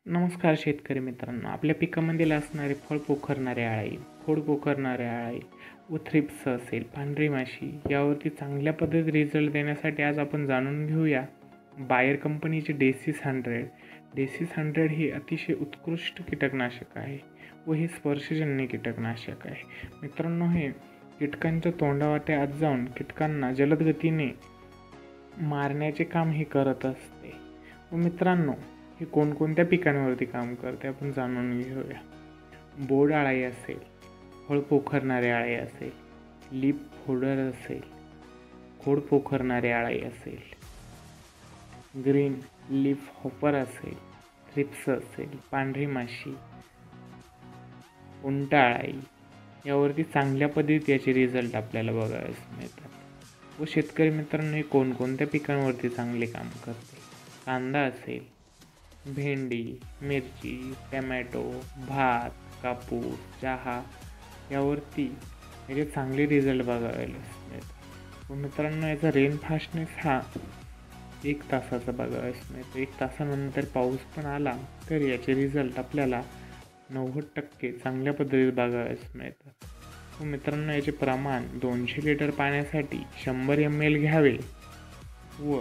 नमस्कार शेतकरी मित्रांनो. आपल्या पिकामध्ये असणारे फळ पोखरणारे अळी, खोड पोखरणारे अळी व थ्रिप्स असेल, पांढरी माशी यावरती चांगल्या पद्धतीत रिझल्ट देण्यासाठी आज आपण जाणून घेऊया बायर कंपनीचे डेसिस 100 हे अतिशय उत्कृष्ट कीटकनाशक आहे व हे स्पर्शजन्य कीटकनाशक आहे. मित्रांनो, हे कीटकांच्या तोंडावाटे आत जाऊन कीटकांना जलद गतीने मारण्याचे काम हे करत असते. व मित्रांनो, हे कोणकोणत्या पिकांवरती काम करते आपण जाणून घेऊया. बोंड अळी असेल, फळ पोखरणारे अळी असेल, लीफ फोल्डर असेल, खोड पोखरणारे अळी असेल, ग्रीन लीफ हॉपर असेल, थ्रिप्स असेल, पांढरी माशी, उंट अळी यावरती चांगल्या पद्धतीत याचे रिझल्ट आपल्याला बघायला मिळतात. व शेतकरी मित्रांनो, हे कोणकोणत्या पिकांवरती चांगले काम करते. कांदा असेल, भेंडी, मिरची, टमॅटो, भात, कापूस, चहा यावरती याचे चांगले रिझल्ट बघायला मिळतात. व मित्रांनो, याचा रेन फास्टनेस हा 1 तासाचा बघायला मिळतो. 1 तासानंतर पाऊस पण आला तर याचे रिझल्ट आपल्याला 90% चांगल्या पद्धतीत बघायला मिळतात. व मित्रांनो, याचे प्रमाण 200 लिटर पाण्यासाठी 100 ml घ्यावे व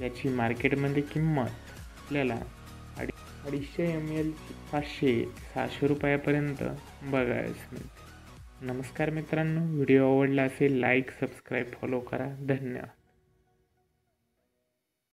याची मार्केटमध्ये किंमत आपल्याला 250 ml 500-600 रुपयापर्यंत बघायला मिळते. नमस्कार मित्रांनो, व्हिडिओ आवडला असेल लाईक, सबस्क्राईब, फॉलो करा. धन्यवाद.